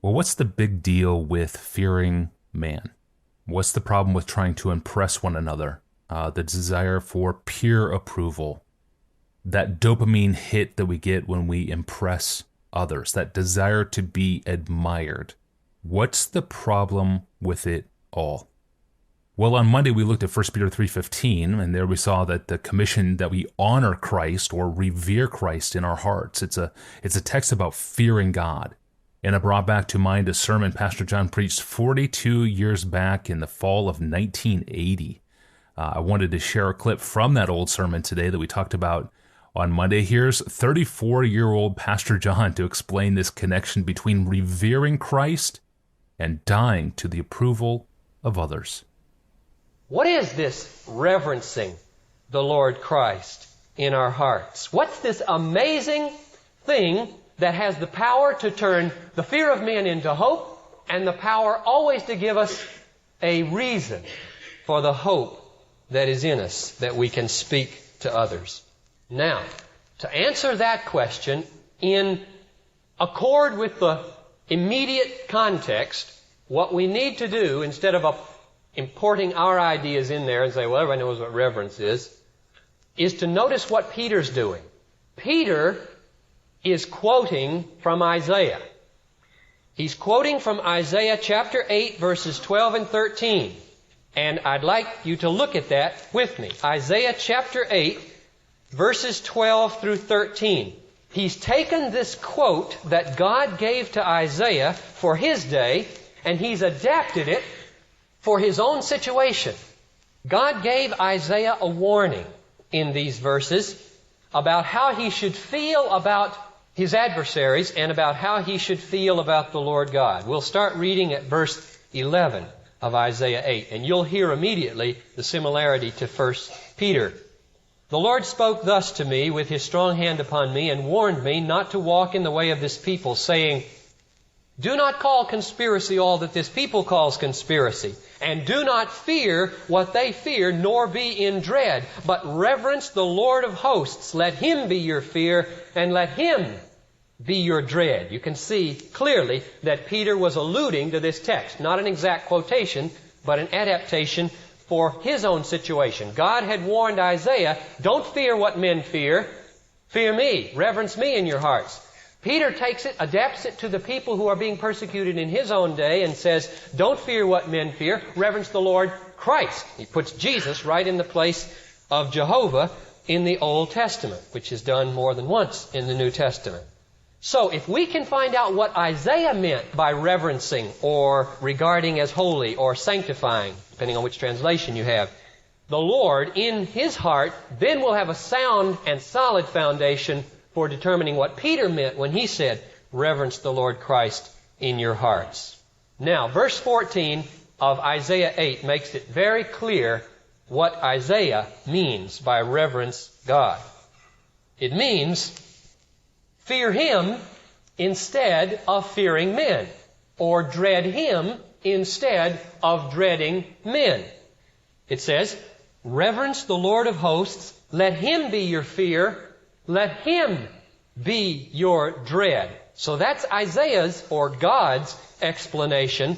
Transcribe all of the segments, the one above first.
Well, what's the big deal with fearing man? What's the problem with trying to impress one another? The desire for peer approval, that dopamine hit that we get when we impress others, that desire to be admired. What's the problem with it all? Well, on Monday we looked at 1 Peter 3:15, and there we saw that the commission that we honor Christ or revere Christ in our hearts. It's a text about fearing God. And it brought back to mind a sermon Pastor John preached 42 years back in the fall of 1980. I wanted to share a clip from that old sermon today that we talked about on Monday. Here's 34-year-old Pastor John to explain this connection between revering Christ and dying to the approval of others. What is this reverencing the Lord Christ in our hearts? What's this amazing thing that has the power to turn the fear of men into hope and the power always to give us a reason for the hope that is in us that we can speak to others? Now, to answer that question in accord with the immediate context, what we need to do, instead of importing our ideas in there and say, well, everybody knows what reverence is to notice what Peter's doing. Peter is quoting from Isaiah. He's quoting from Isaiah chapter 8, verses 12 and 13. And I'd like you to look at that with me. Isaiah chapter 8, verses 12 through 13. He's taken this quote that God gave to Isaiah for his day, and he's adapted it for his own situation. God gave Isaiah a warning in these verses about how he should feel about his adversaries and about how he should feel about the Lord God. We'll start reading at verse 11 of Isaiah 8, and you'll hear immediately the similarity to 1 Peter. The Lord spoke thus to me with his strong hand upon me and warned me not to walk in the way of this people, saying, do not call conspiracy all that this people calls conspiracy, and do not fear what they fear, nor be in dread, but reverence the Lord of hosts. Let him be your fear, and let him be your dread. You can see clearly that Peter was alluding to this text. Not an exact quotation, but an adaptation for his own situation. God had warned Isaiah, don't fear what men fear. Fear me. Reverence me in your hearts. Peter takes it, adapts it to the people who are being persecuted in his own day and says, don't fear what men fear. Reverence the Lord Christ. He puts Jesus right in the place of Jehovah in the Old Testament, which is done more than once in the New Testament. So if we can find out what Isaiah meant by reverencing or regarding as holy or sanctifying, depending on which translation you have, the Lord in his heart, then we'll have a sound and solid foundation for determining what Peter meant when he said, reverence the Lord Christ in your hearts. Now, verse 14 of Isaiah 8 makes it very clear what Isaiah means by reverence God. It means fear him instead of fearing men, or dread him instead of dreading men. It says, reverence the Lord of hosts, let him be your fear, let him be your dread. So that's Isaiah's, or God's, explanation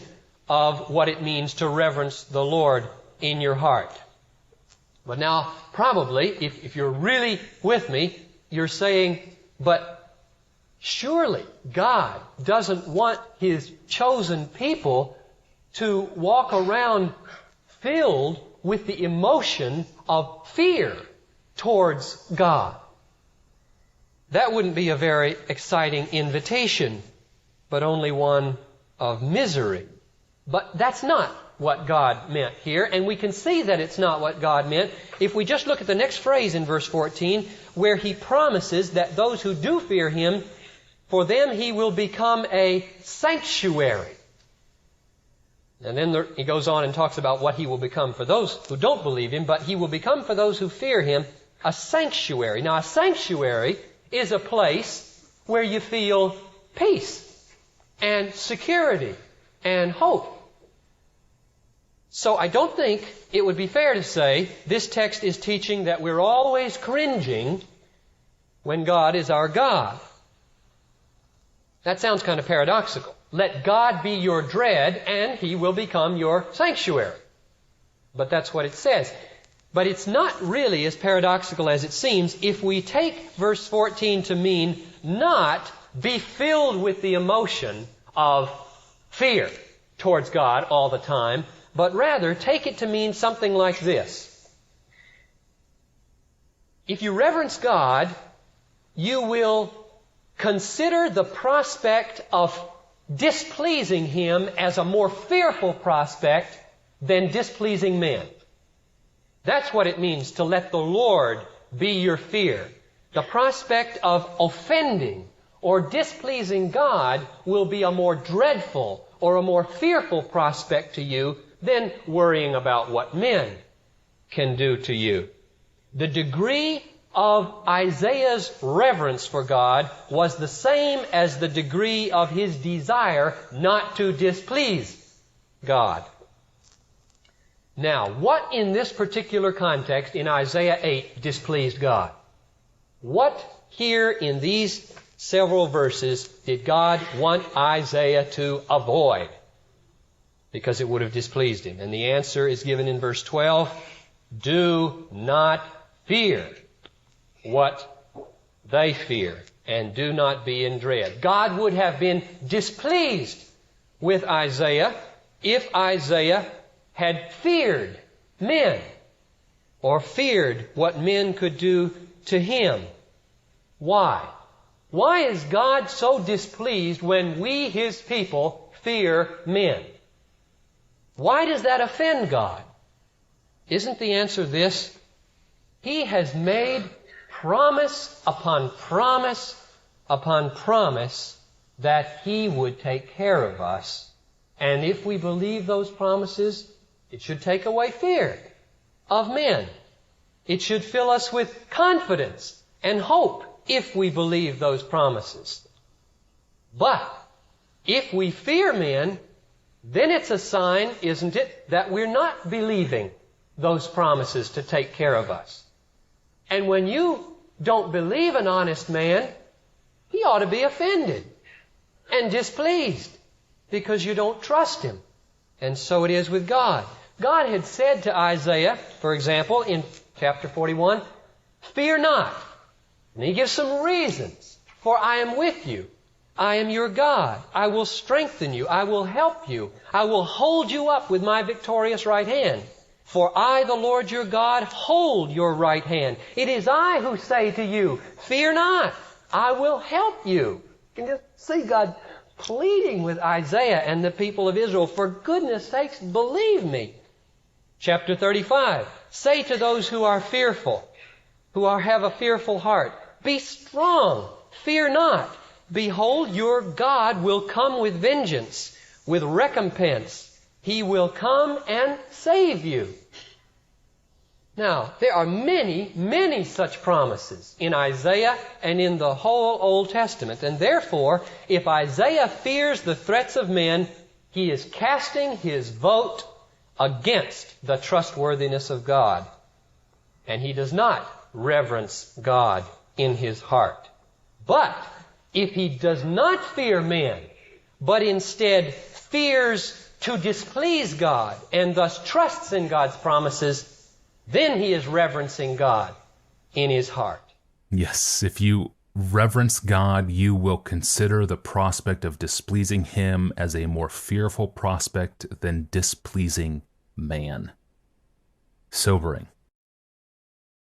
of what it means to reverence the Lord in your heart. But now, probably, if you're really with me, you're saying, but surely God doesn't want his chosen people to walk around filled with the emotion of fear towards God. That wouldn't be a very exciting invitation, but only one of misery. But that's not what God meant here, and we can see that it's not what God meant if we just look at the next phrase in verse 14, where he promises that those who do fear him, for them he will become a sanctuary. And then he goes on and talks about what he will become for those who don't believe him, but he will become for those who fear him a sanctuary. Now, a sanctuary is a place where you feel peace and security and hope. So I don't think it would be fair to say this text is teaching that we're always cringing when God is our God. That sounds kind of paradoxical. Let God be your dread, and He will become your sanctuary. But that's what it says. But it's not really as paradoxical as it seems if we take verse 14 to mean not be filled with the emotion of fear towards God all the time, but rather take it to mean something like this. If you reverence God, you will consider the prospect of displeasing Him as a more fearful prospect than displeasing men. That's what it means to let the Lord be your fear. The prospect of offending or displeasing God will be a more dreadful or a more fearful prospect to you than worrying about what men can do to you. The degree of Isaiah's reverence for God was the same as the degree of his desire not to displease God. Now, what in this particular context in Isaiah 8 displeased God? What here in these several verses did God want Isaiah to avoid? Because it would have displeased Him. And the answer is given in verse 12. Do not fear what they fear, and do not be in dread. God would have been displeased with Isaiah if Isaiah had feared men or feared what men could do to him. Why? Why is God so displeased when we, His people, fear men? Why does that offend God? Isn't the answer this? He has made promise upon promise upon promise that He would take care of us. And if we believe those promises, it should take away fear of men. It should fill us with confidence and hope if we believe those promises. But if we fear men, then it's a sign, isn't it, that we're not believing those promises to take care of us. And when you don't believe an honest man, he ought to be offended and displeased because you don't trust him. And so it is with God. God had said to Isaiah, for example, in chapter 41, fear not. And He gives some reasons. For I am with you. I am your God. I will strengthen you. I will help you. I will hold you up with my victorious right hand. For I, the Lord your God, hold your right hand. It is I who say to you, fear not. I will help you. You can just see God pleading with Isaiah and the people of Israel, for goodness sakes, believe me. Chapter 35, say to those who are fearful, have a fearful heart, be strong, fear not. Behold, your God will come with vengeance, with recompense. He will come and save you. Now, there are many, many such promises in Isaiah and in the whole Old Testament. And therefore, if Isaiah fears the threats of men, he is casting his vote against the trustworthiness of God. And he does not reverence God in his heart. But if he does not fear men, but instead fears to displease God and thus trusts in God's promises, then he is reverencing God in his heart. Yes, if you reverence God, you will consider the prospect of displeasing Him as a more fearful prospect than displeasing man. Sobering.